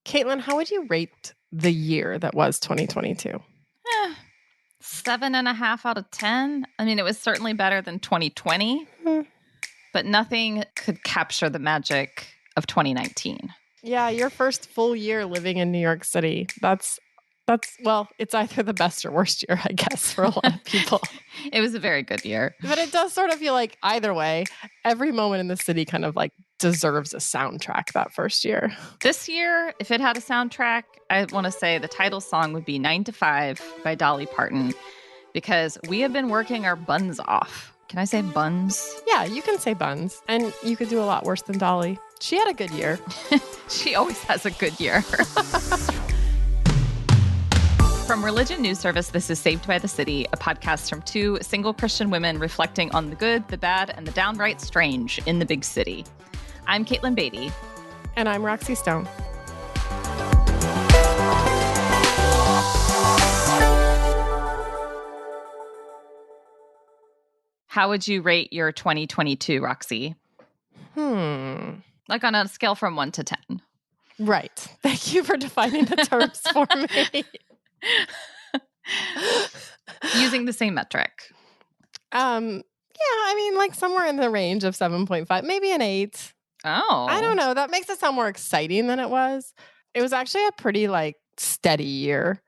Katelyn, how would you rate the year that was 2022? 7.5 out of 10. I mean, it was certainly better than 2020, but nothing could capture the magic of 2019. Yeah, your first full year living in New York City. That's well, it's either the best or worst year, I guess, for a lot of people. It was a very good year. But it does sort of feel like either way, every moment in the city kind of like deserves a soundtrack that first year. This year, if it had a soundtrack, I want to say the title song would be 9 to 5 by Dolly Parton, because we have been working our buns off. Can I say buns? Yeah, you can say buns. And you could do a lot worse than Dolly. She had a good year. She always has a good year. From Religion News Service, this is Saved by the City, a podcast from two single Christian women reflecting on the good, the bad, and the downright strange in the big city. I'm Katelyn Beatty. And I'm Roxy Stone. How would you rate your 2022, Roxy? Like on a scale from 1 to 10. Right. Thank you for defining the terms for me. Using the same metric. Yeah, I mean, like somewhere in the range of 7.5, maybe an 8. Oh. I don't know. That makes it sound more exciting than it was. It was actually a pretty like steady year.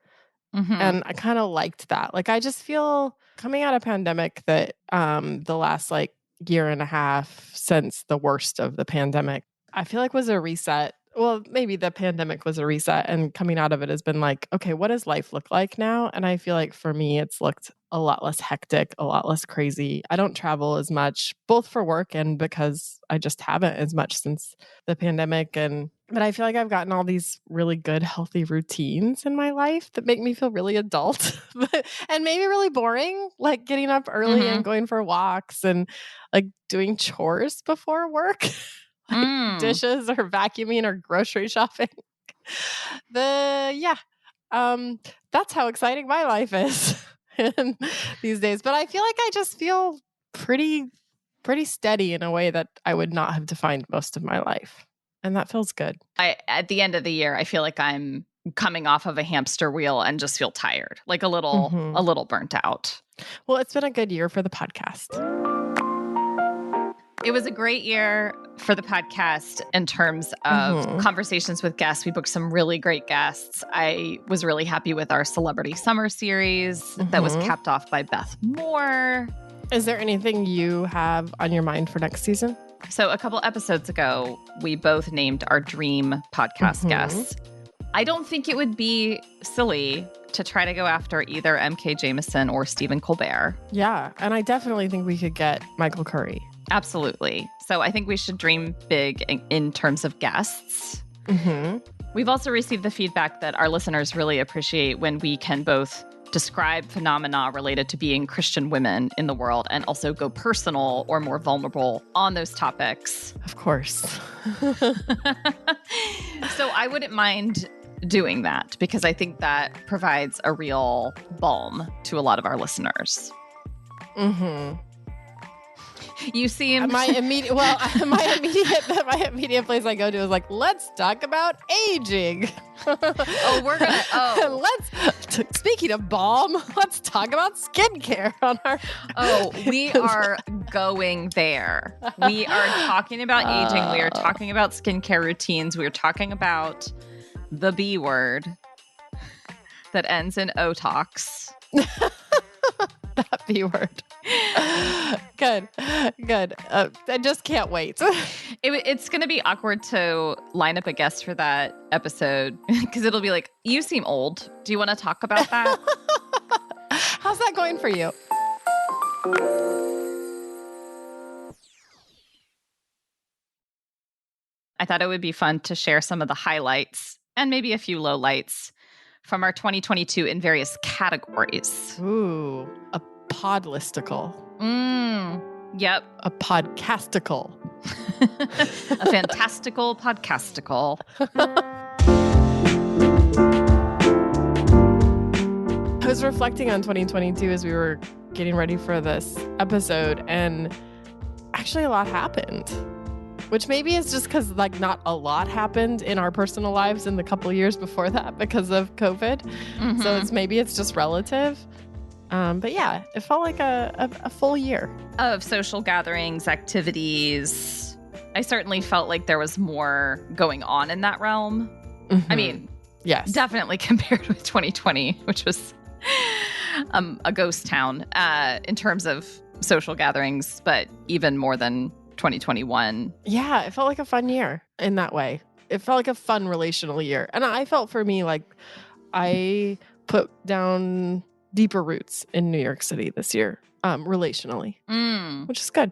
Mm-hmm. And I kind of liked that. Like, I just feel coming out of pandemic that the last like year and a half since the worst of the pandemic, I feel like was a reset. Well, maybe the pandemic was a reset, and coming out of it has been like, okay, what does life look like now? And I feel like for me, it's looked a lot less hectic, a lot less crazy. I don't travel as much, both for work and because I just haven't as much since the pandemic. But I feel like I've gotten all these really good, healthy routines in my life that make me feel really adult and maybe really boring, like getting up early and going for walks and like doing chores before work. Like dishes or vacuuming or grocery shopping. That's how exciting my life is these days. But I feel like I just feel pretty steady in a way that I would not have defined most of my life. And that feels good. At the end of the year, I feel like I'm coming off of a hamster wheel and just feel tired, like a little burnt out. Well, it's been a good year for the podcast. It was a great year for the podcast in terms of conversations with guests. We booked some really great guests. I was really happy with our Celebrity Summer series that was capped off by Beth Moore. Is there anything you have on your mind for next season? So a couple episodes ago, we both named our dream podcast guests. I don't think it would be silly to try to go after either MK Jameson or Stephen Colbert. Yeah, and I definitely think we could get Michael Curry. Absolutely. So I think we should dream big in terms of guests. We've also received the feedback that our listeners really appreciate when we can both describe phenomena related to being Christian women in the world and also go personal or more vulnerable on those topics. Of course. So I wouldn't mind doing that because I think that provides a real balm to a lot of our listeners. You seem my immediate place I go to is like, let's talk about aging. Speaking of balm, let's talk about skincare on our. We are going there. We are talking about aging. We are talking about skincare routines. We are talking about the B word that ends in Otox. That B word. Good. I just can't wait. It's going to be awkward to line up a guest for that episode because it'll be like, you seem old. Do you want to talk about that? How's that going for you? I thought it would be fun to share some of the highlights and maybe a few lowlights from our 2022 in various categories. Ooh, a podlisticle. Yep. A podcasticle. A fantastical podcastical. I was reflecting on 2022 as we were getting ready for this episode, and actually a lot happened. which maybe is just because like not a lot happened in our personal lives in the couple years before that because of COVID. Mm-hmm. So maybe it's just relative. But yeah, it felt like a full year of social gatherings, activities. I certainly felt like there was more going on in that realm. Mm-hmm. I mean, yes, definitely compared with 2020, which was a ghost town in terms of social gatherings, but even more than 2021. Yeah, it felt like a fun year in that way. It felt like a fun relational year. And I felt for me like I put down deeper roots in New York City this year, relationally, which is good.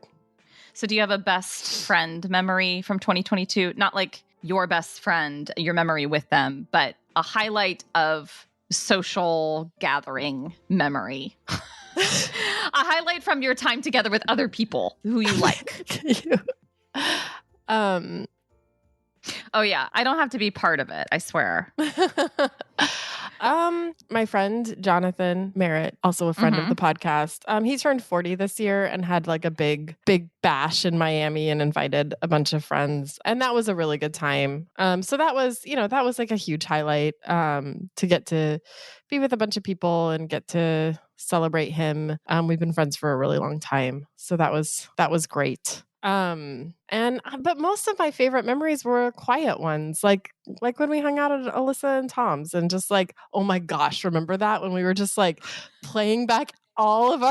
So do you have a best friend memory from 2022? Not like your best friend, your memory with them, but a highlight of social gathering memory. A highlight from your time together with other people who you like. Oh yeah, I don't have to be part of it, I swear. My friend Jonathan Merritt, also a friend of the podcast, he turned 40 this year and had like a big bash in Miami and invited a bunch of friends, and that was a really good time. So that was like a huge highlight, to get to be with a bunch of people and get to celebrate him. We've been friends for a really long time, so that was great. But most of my favorite memories were quiet ones, like when we hung out at Alyssa and Tom's and just like, oh my gosh, remember that when we were just like playing back all of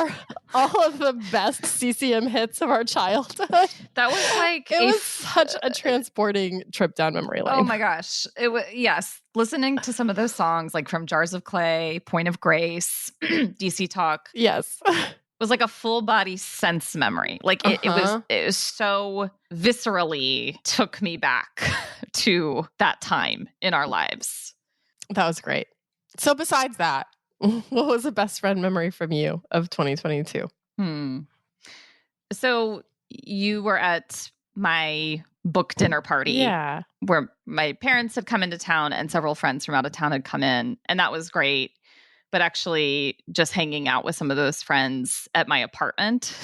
the best CCM hits of our childhood. That was like it was such a transporting trip down memory lane. Oh my gosh. It was, yes. Listening to some of those songs, like from Jars of Clay, Point of Grace, DC Talk. Yes. Was like a full body sense memory. Like it was so viscerally took me back to that time in our lives. That was great. So besides that, what was the best friend memory from you of 2022? So you were at my book dinner party, where my parents had come into town and several friends from out of town had come in, and that was great. But actually just hanging out with some of those friends at my apartment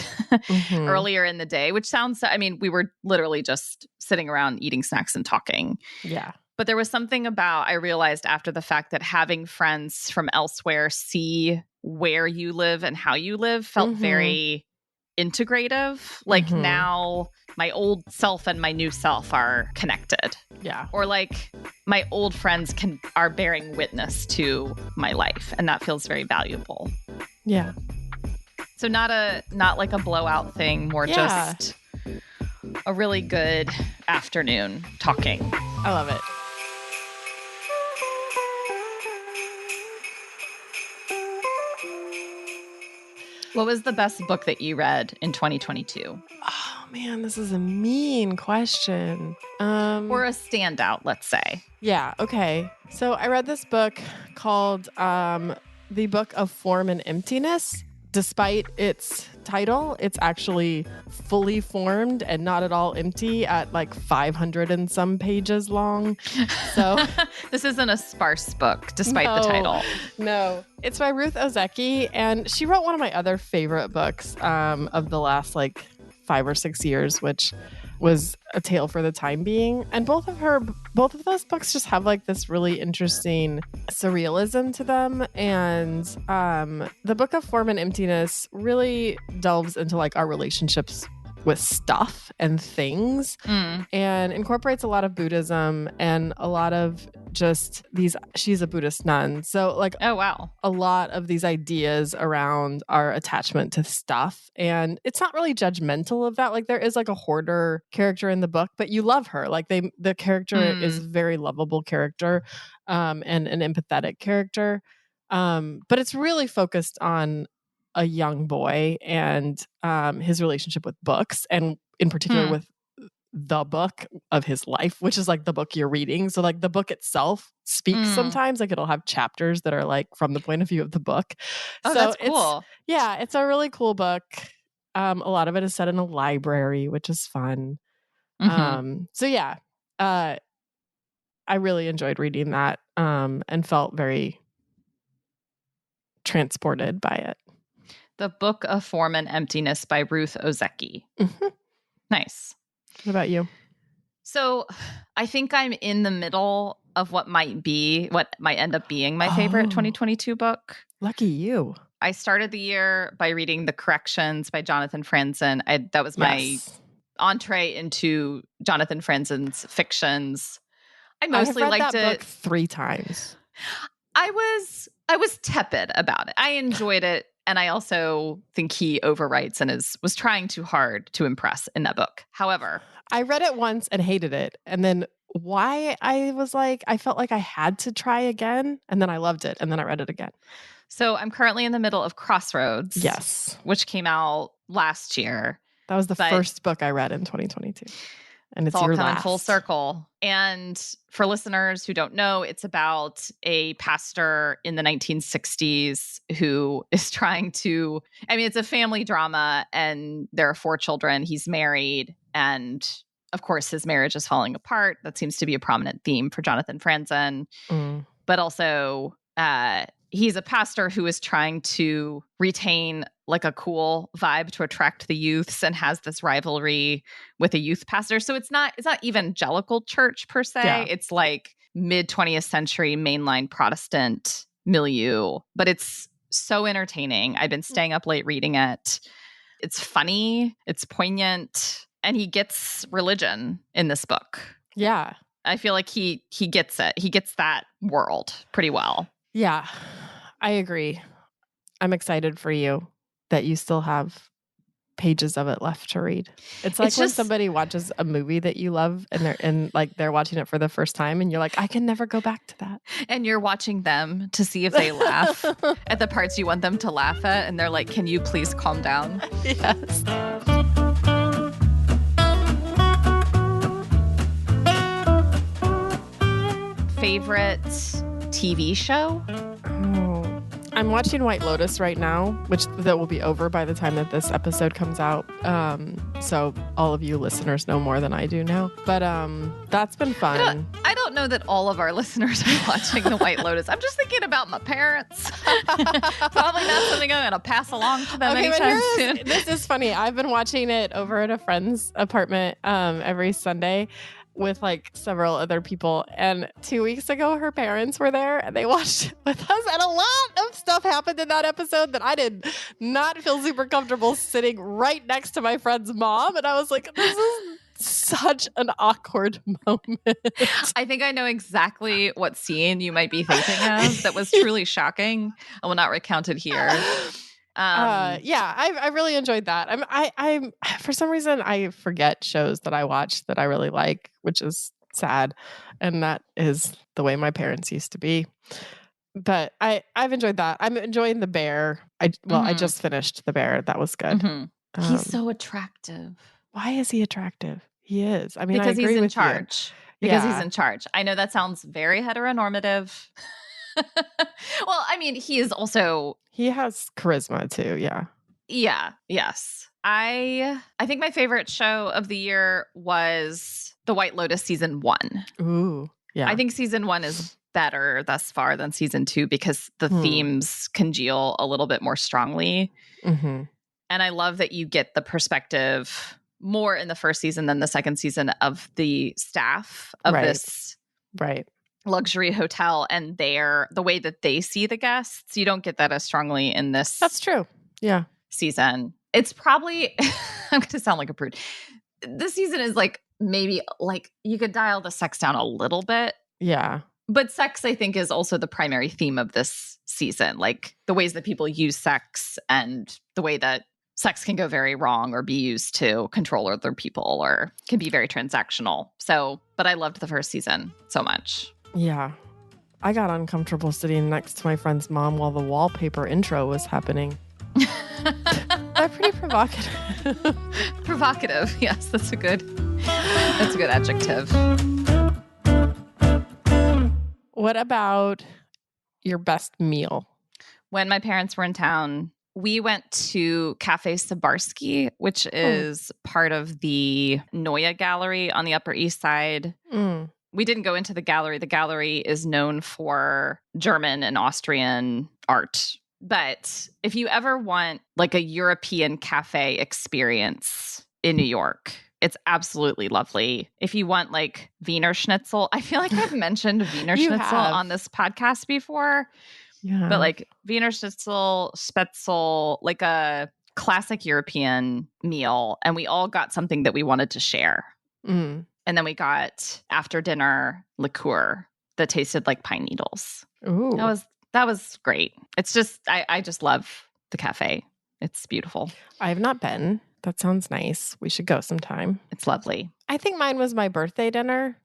earlier in the day, which sounds, I mean, we were literally just sitting around eating snacks and talking. Yeah. But there was something about, I realized after the fact that having friends from elsewhere see where you live and how you live felt very integrative. Like now my old self and my new self are connected. Yeah. Or like my old friends are bearing witness to my life, and that feels very valuable. Yeah. So not like a blowout thing, more just a really good afternoon talking. I love it. What was the best book that you read in 2022? Oh man, this is a mean question. Or a standout, let's say. Yeah, okay. So I read this book called The Book of Form and Emptiness. Despite its title, it's actually fully formed and not at all empty at like 500 and some pages long. So this isn't a sparse book, despite the title. No, it's by Ruth Ozeki, and she wrote one of my other favorite books of the last like 5 or 6 years, which was A Tale for the Time Being. And both of those books just have like this really interesting surrealism to them. And the Book of Form and Emptiness really delves into like our relationships with stuff and things, and incorporates a lot of Buddhism and a lot of just she's a Buddhist nun. So like, oh wow, a lot of these ideas around our attachment to stuff. And it's not really judgmental of that. Like there is like a hoarder character in the book, but you love her. Like the character is a very lovable character, and an empathetic character. But it's really focused on a young boy and his relationship with books, and in particular with the book of his life, which is like the book you're reading. So like the book itself speaks sometimes, like it'll have chapters that are like from the point of view of the book. Oh, so that's cool. It's a really cool book. A lot of it is set in a library, which is fun. I really enjoyed reading that, and felt very transported by it. The Book of Form and Emptiness by Ruth Ozeki. Nice. What about you? So I think I'm in the middle of what might end up being my favorite 2022 book. Lucky you. I started the year by reading The Corrections by Jonathan Franzen. That was my entree into Jonathan Franzen's fictions. I mostly have read liked that it. book 3 times. I was tepid about it. I enjoyed it, and I also think he overwrites and was trying too hard to impress in that book. However, I read it once and hated it, and then I felt like I had to try again, and then I loved it, and then I read it again. So I'm currently in the middle of Crossroads. Yes. Which came out last year. That was the first book I read in 2022. And it's all your coming last. Full circle. And for listeners who don't know, it's about a pastor in the 1960s who is trying to, it's a family drama, and there are 4 children. He's married, and of course his marriage is falling apart. That seems to be a prominent theme for Jonathan Franzen. But also, he's a pastor who is trying to retain like a cool vibe to attract the youths, and has this rivalry with a youth pastor. So it's not evangelical church per se. Yeah. It's like mid 20th century mainline Protestant milieu, but it's so entertaining. I've been staying up late reading it. It's funny, it's poignant, and he gets religion in this book. Yeah. I feel like he gets it. He gets that world pretty well. Yeah, I agree. I'm excited for you that you still have pages of it left to read. It's like when somebody watches a movie that you love, and they're watching it for the first time, and you're like, I can never go back to that. And you're watching them to see if they laugh at the parts you want them to laugh at, and they're like, can you please calm down? Yes. Favorite TV show? I'm watching White Lotus right now, that will be over by the time that this episode comes out. So all of you listeners know more than I do now. But that's been fun. I don't know that all of our listeners are watching the White Lotus. I'm just thinking about my parents. Probably not something I'm going to pass along to them anytime soon. This is funny. I've been watching it over at a friend's apartment every Sunday with like several other people, and 2 weeks ago her parents were there and they watched it with us, and a lot of stuff happened in that episode that I did not feel super comfortable sitting right next to my friend's mom, and I was like, this is such an awkward moment. I think I know exactly what scene you might be thinking of that was truly shocking. I will not recount it here. I really enjoyed that. I'm for some reason I forget shows that I watch that I really like, which is sad, and that is the way my parents used to be. But I've enjoyed that. I'm enjoying The Bear. I just finished The Bear. That was good. Mm-hmm. He's so attractive. Why is he attractive? He is. I mean, because I agree he's in with charge. You. Because he's in charge. I know that sounds very heteronormative. Well, I mean, he has charisma too. Yeah. Yeah. Yes. I think my favorite show of the year was The White Lotus season 1. Ooh. Yeah. I think season 1 is better thus far than season 2 because the themes congeal a little bit more strongly. Mm-hmm. And I love that you get the perspective more in the first season than the second season of the staff of this luxury hotel and the way that they see the guests. You don't get that as strongly in this. That's true. Yeah. Season. It's probably, I'm going to sound like a prude. This season is like, maybe like you could dial the sex down a little bit. Yeah. But sex, I think, is also the primary theme of this season. Like the ways that people use sex and the way that sex can go very wrong or be used to control other people or can be very transactional. So, but I loved the first season so much. Yeah. I got uncomfortable sitting next to my friend's mom while the wallpaper intro was happening. That's pretty provocative. Provocative. Yes, that's a good adjective. What about your best meal? When my parents were in town, we went to Cafe Sabarsky, which is part of the Neue Gallery on the Upper East Side. We didn't go into the gallery. The gallery is known for German and Austrian art. But if you ever want like a European cafe experience in New York, It's absolutely lovely. If you want like Wiener Schnitzel, I feel like I've mentioned Wiener Schnitzel on this podcast before. Yeah. But like Wiener Schnitzel, Spätzle, like a classic European meal. And we all got something that we wanted to share. Mm. And then we got after dinner liqueur that tasted like pine needles. Ooh. That was great. It's just, I just love the cafe. It's beautiful. I have not been. That sounds nice. We should go sometime. It's lovely. I think mine was my birthday dinner,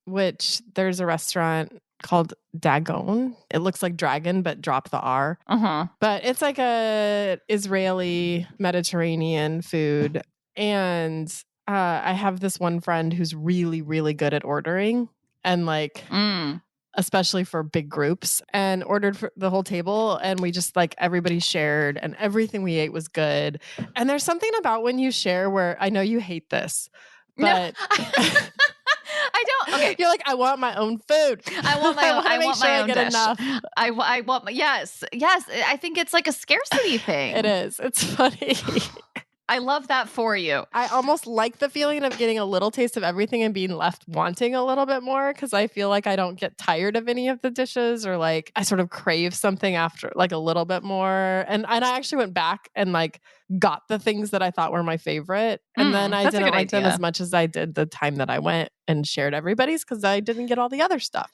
which there's a restaurant called Dagon. It looks like dragon, but drop the R. Uh-huh. But it's like a Israeli Mediterranean food. And I have this one friend who's really, really good at ordering. And like... especially for big groups, and ordered for the whole table. And we just like, everybody shared and everything we ate was good. And there's something about when you share where I know you hate this, but no, I don't. Okay. You're like, I want my own food. I want my own. I want my own dish. Enough. I want my, yes. I think it's like a scarcity thing. It is. It's funny. I love that for you. I almost like the feeling of getting a little taste of everything and being left wanting a little bit more, because I feel like I don't get tired of any of the dishes, or like I sort of crave something after like a little bit more. And I actually went back and like got the things that I thought were my favorite. And then I didn't like them as much as I did the time that I went and shared everybody's, because I didn't get all the other stuff.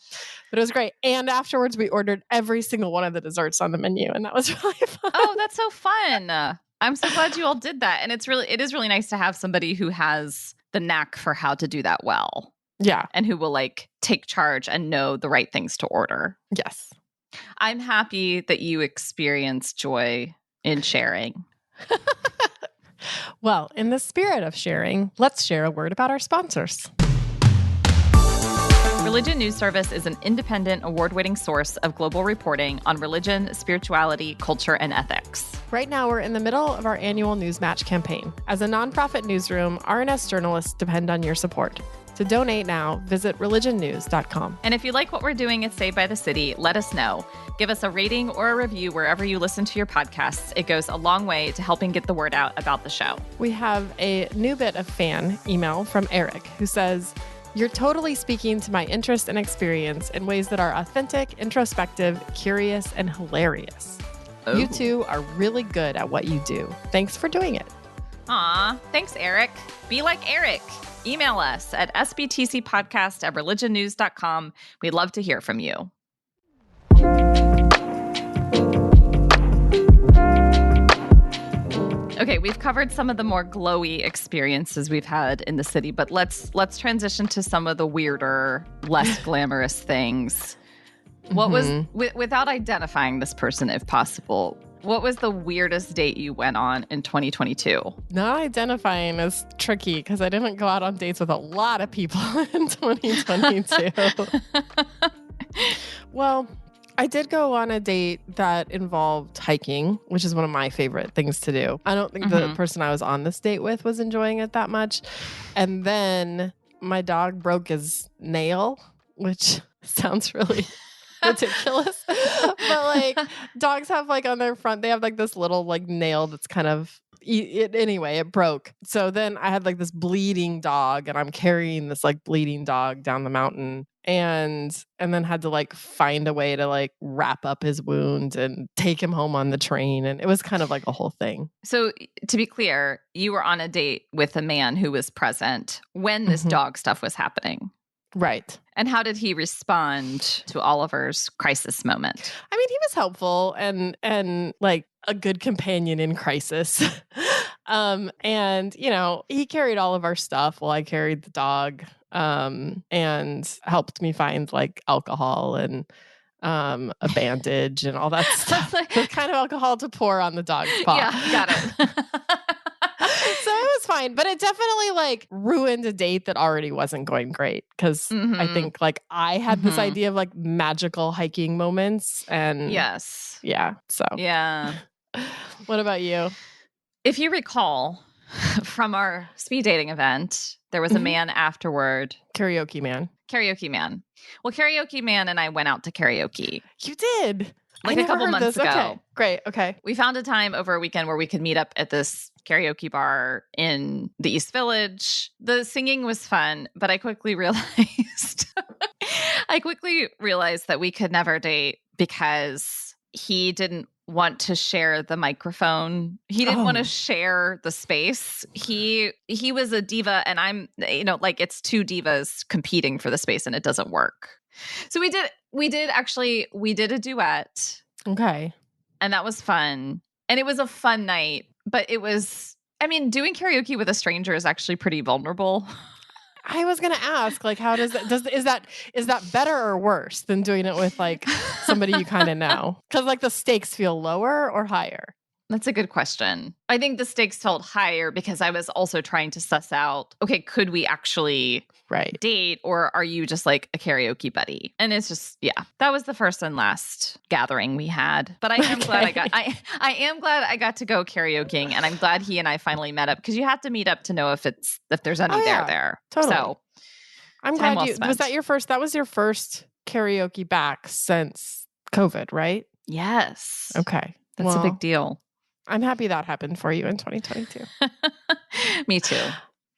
But it was great. And afterwards we ordered every single one of the desserts on the menu, and that was really fun. Oh, that's so fun. I'm so glad you all did that. And it is really nice to have somebody who has the knack for how to do that well. Yeah. And who will like take charge and know the right things to order. Yes. I'm happy that you experienced joy in sharing. Well, in the spirit of sharing, let's share a word about our sponsors. Religion News Service is an independent, award-winning source of global reporting on religion, spirituality, culture, and ethics. Right now, we're in the middle of our annual News Match campaign. As a nonprofit newsroom, RNS journalists depend on your support. To donate now, visit religionnews.com. And if you like what we're doing at Saved by the City, let us know. Give us a rating or a review wherever you listen to your podcasts. It goes a long way to helping get the word out about the show. We have a new bit of fan email from Eric, who says, "You're totally speaking to my interest and experience in ways that are authentic, introspective, curious, and hilarious. Oh. You two are really good at what you do. Thanks for doing it." Aw, thanks, Eric. Be like Eric. Email us at sbtcpodcast@religionnews.com. We'd love to hear from you. Okay, we've covered some of the more glowy experiences we've had in the city, but let's transition to some of the weirder, less glamorous things. What was, without identifying this person if possible, what was the weirdest date you went on in 2022? Not identifying is tricky because I didn't go out on dates with a lot of people in 2022. Well, I did go on a date that involved hiking, which is one of my favorite things to do. I don't think the person I was on this date with was enjoying it that much. And then my dog broke his nail, which sounds really ridiculous. But like dogs have like on their front, they have like this little like nail that's kind of anyway, it broke. So then I had like this bleeding dog, and I'm carrying this like bleeding dog down the mountain, and then had to like find a way to like wrap up his wound and take him home on the train. And it was kind of like a whole thing. So to be clear, you were on a date with a man who was present when this dog stuff was happening. Right. And how did he respond to Oliver's crisis moment? I mean, he was helpful and like a good companion in crisis. And, you know, he carried all of our stuff while I carried the dog, and helped me find like alcohol and a bandage and all that stuff. The kind of alcohol to pour on the dog's paw. Yeah, got it. So it was fine, but it definitely like ruined a date that already wasn't going great, because I think like I had this idea of like magical hiking moments, and yes, yeah. So yeah. What about you? If you recall from our speed dating event, there was a man afterward. Karaoke man. Well, Karaoke man and I went out to karaoke. You did? like I a never couple heard months this. ago. Okay, great. Okay. We found a time over a weekend where we could meet up at this karaoke bar in the East Village. The singing was fun, but I quickly realized that we could never date because he didn't want to share the microphone. He didn't want to share the space. He was a diva, and I'm, like, it's two divas competing for the space, and it doesn't work. So we did a duet. Okay. And that was fun. And it was a fun night, but doing karaoke with a stranger is actually pretty vulnerable. I was going to ask, like, how does that, is that better or worse than doing it with like somebody you kind of know? Because like the stakes feel lower or higher? That's a good question. I think the stakes felt higher because I was also trying to suss out, okay, could we actually date, or are you just like a karaoke buddy? And it's just, that was the first and last gathering we had. But I am glad I got to go karaokeing, and I'm glad he and I finally met up, because you have to meet up to know if there's any there. Totally. So I'm glad was that your first karaoke back since COVID, right? Yes. Okay. That's a big deal. I'm happy that happened for you in 2022. Me too.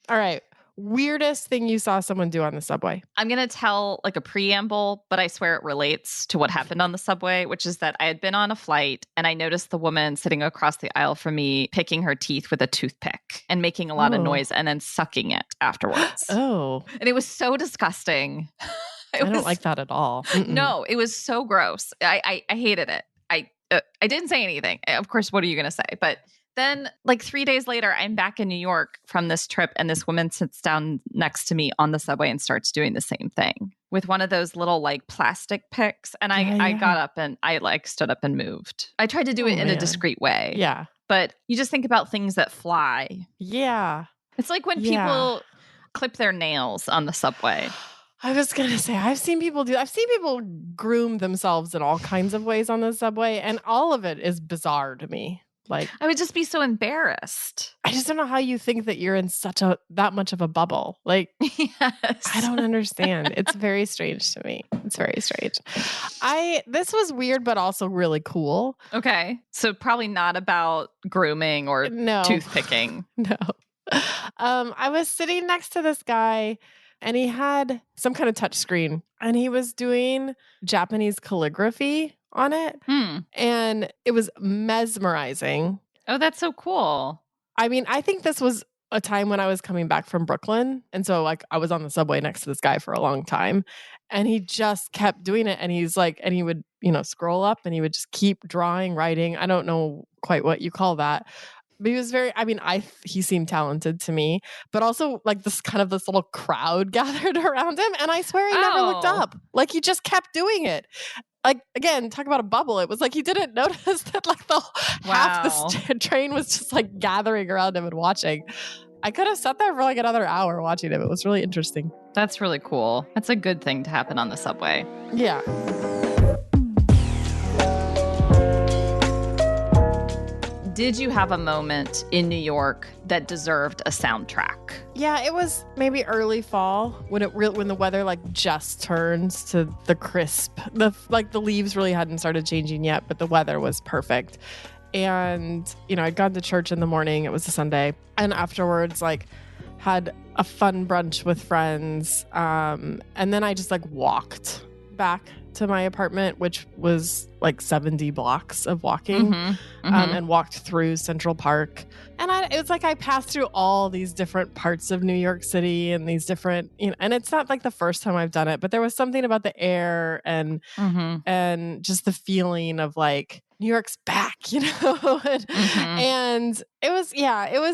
All right. Weirdest thing you saw someone do on the subway? I'm going to tell like a preamble, but I swear it relates to what happened on the subway, which is that I had been on a flight and I noticed the woman sitting across the aisle from me picking her teeth with a toothpick and making a lot of noise and then sucking it afterwards. Oh. And it was so disgusting. I don't like that at all. No, it was so gross. I hated it. I didn't say anything. Of course, what are you going to say? But then like 3 days later, I'm back in New York from this trip, and this woman sits down next to me on the subway and starts doing the same thing with one of those little like plastic picks. And I got up and I like stood up and moved. I tried to do it in a discreet way. Yeah. But you just think about things that fly. Yeah. It's like when people clip their nails on the subway. I was going to say, I've seen people groom themselves in all kinds of ways on the subway, and all of it is bizarre to me. Like, I would just be so embarrassed. I just don't know how you think that you're in that much of a bubble. Like, yes. I don't understand. It's very strange to me. It's very strange. This was weird, but also really cool. Okay. So probably not about grooming or toothpicking. No. I was sitting next to this guy, and he had some kind of touch screen, and he was doing Japanese calligraphy on it. And it was mesmerizing. Oh, that's so cool. I mean, I think this was a time when I was coming back from Brooklyn. And so like I was on the subway next to this guy for a long time, and he just kept doing it. And he's like, and he would, scroll up and he would just keep drawing, writing. I don't know quite what you call that. But he was he seemed talented to me, but also like this little crowd gathered around him. And I swear he never looked up. Like he just kept doing it. Like, again, talk about a bubble. It was like he didn't notice that like half the train was just like gathering around him and watching. I could have sat there for like another hour watching him. It was really interesting. That's really cool. That's a good thing to happen on the subway. Yeah. Did you have a moment in New York that deserved a soundtrack? Yeah, it was maybe early fall when the weather like just turns to the crisp. The leaves really hadn't started changing yet, but the weather was perfect. And I'd gone to church in the morning. It was a Sunday, and afterwards like had a fun brunch with friends. And then I just like walked back to my apartment, which was like 70 blocks of walking, and walked through Central Park. And it was like I passed through all these different parts of New York City and these different, and it's not like the first time I've done it, but there was something about the air and just the feeling of like New York's back, and it was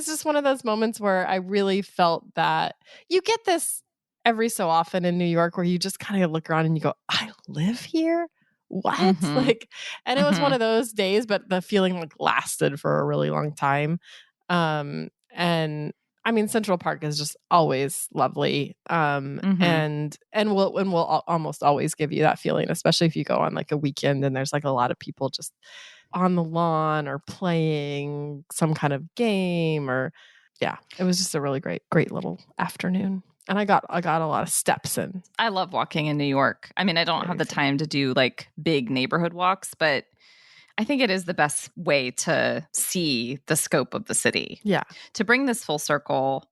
just one of those moments where I really felt that you get this every so often in New York where you just kind of look around and you go, I live here? What? Like, and it was one of those days, but the feeling like lasted for a really long time. And I mean, Central Park is just always lovely. And will almost always give you that feeling, especially if you go on like a weekend and there's like a lot of people just on the lawn or playing some kind of game it was just a really great little afternoon. And I got a lot of steps in. I love walking in New York. I mean, I don't have the time to do like big neighborhood walks, but I think it is the best way to see the scope of the city. Yeah. To bring this full circle,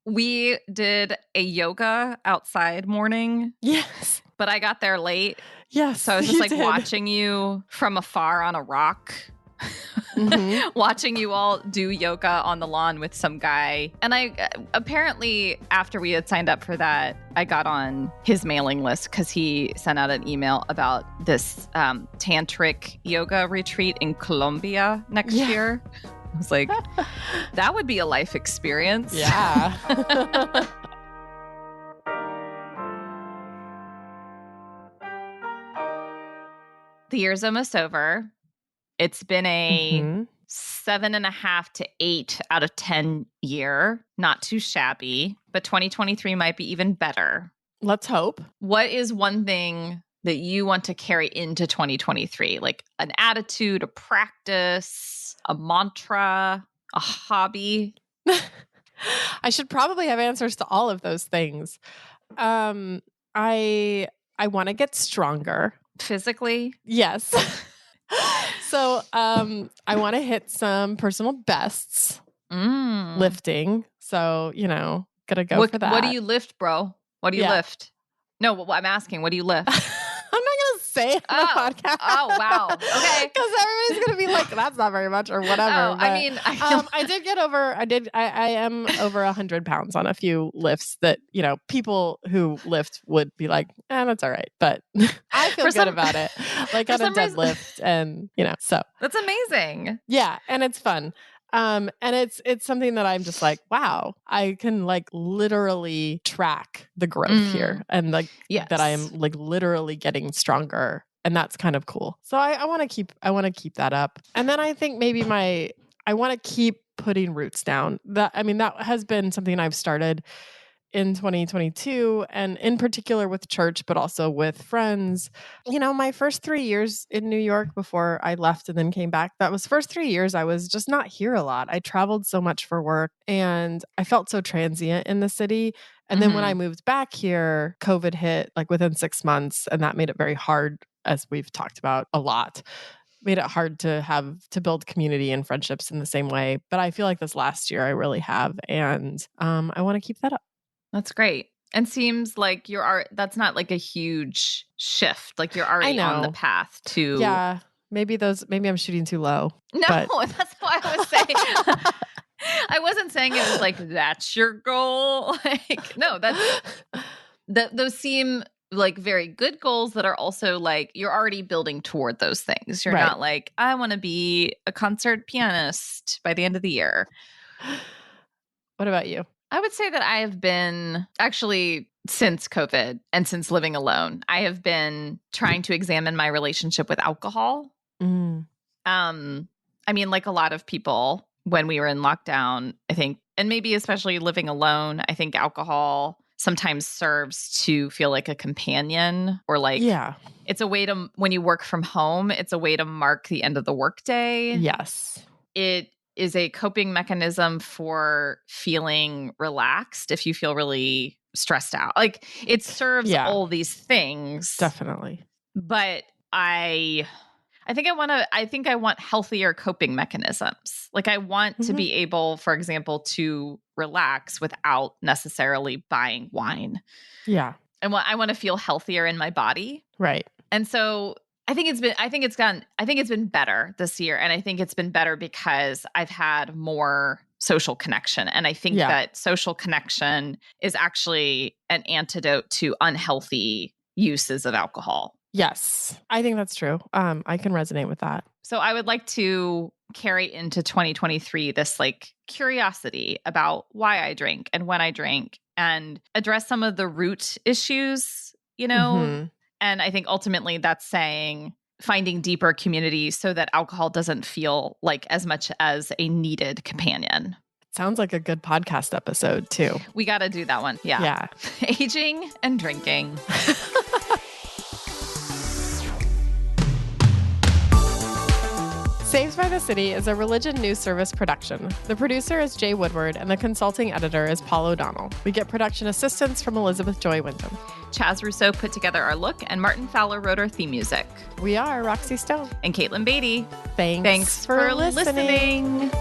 we did a yoga outside morning. Yes. But I got there late. Yes. So I was just like watching you from afar on a rock. Watching you all do yoga on the lawn with some guy. And I apparently, after we had signed up for that, I got on his mailing list because he sent out an email about this tantric yoga retreat in Colombia next year. I was like, that would be a life experience. Yeah. The year's almost over. It's been a 7.5 to 8 out of 10 year. Not too shabby, but 2023 might be even better. Let's hope. What is one thing that you want to carry into 2023? Like an attitude, a practice, a mantra, a hobby? I should probably have answers to all of those things. I want to get stronger. Physically? Yes. So I want to hit some personal bests lifting. So, gotta go for that. What do you lift, bro? What do you lift? No, I'm asking, what do you lift? I'm not going to say it on the podcast. Oh, wow. Okay. Because everybody's going to be like, that's not very much or whatever. Oh, but, I mean, I am over 100 pounds on a few lifts that, people who lift would be like, that's all right. But I feel good about it. Like on a deadlift and, so. That's amazing. Yeah. And it's fun. And it's something that I'm just like, wow, I can like literally track the growth here and like that I am like literally getting stronger. And that's kind of cool. So I want to keep that up. And then I think maybe I want to keep putting roots down. That has been something I've started in 2022, and in particular with church, but also with friends. My first 3 years in New York before I left and then came back, first 3 years I was just not here a lot. I traveled so much for work and I felt so transient in the city. And then when I moved back here, COVID hit like within 6 months, and that made it very hard, as we've talked about a lot. Made it hard to build community and friendships in the same way. But I feel like this last year I really have, and I want to keep that up. That's great. And seems like that's not like a huge shift. Like you're already on the path to. Yeah. Maybe I'm shooting too low. No, that's what I was saying. I wasn't saying it was like, that's your goal. Like, no, those seem like very good goals that are also like, you're already building toward those things. You're not like, I want to be a concert pianist by the end of the year. What about you? I would say that I have been actually since COVID and since living alone, I have been trying to examine my relationship with alcohol. I mean, like a lot of people when we were in lockdown, I think, and maybe especially living alone, I think alcohol sometimes serves to feel like a companion or like, it's a way to, when you work from home, it's a way to mark the end of the workday. Yes. It is a coping mechanism for feeling relaxed if you feel really stressed out. Like it serves all these things. Definitely. But I think I want healthier coping mechanisms. Like I want to be able, for example, to relax without necessarily buying wine. Yeah. And I want to feel healthier in my body. Right. And so I think it's been better this year. And I think it's been better because I've had more social connection. And I think that social connection is actually an antidote to unhealthy uses of alcohol. Yes, I think that's true. I can resonate with that. So I would like to carry into 2023 this like curiosity about why I drink and when I drink and address some of the root issues, And I think ultimately that's saying finding deeper community so that alcohol doesn't feel like as much as a needed companion. Sounds like a good podcast episode too. We got to do that one. Yeah. Aging and drinking. Saved by the City is a religion news service production. The producer is Jay Woodward, and the consulting editor is Paul O'Donnell. We get production assistance from Elizabeth Joy Wyndham. Chaz Rousseau put together our look, and Martin Fowler wrote our theme music. We are Roxy Stone. And Caitlin Beatty. Thanks for listening.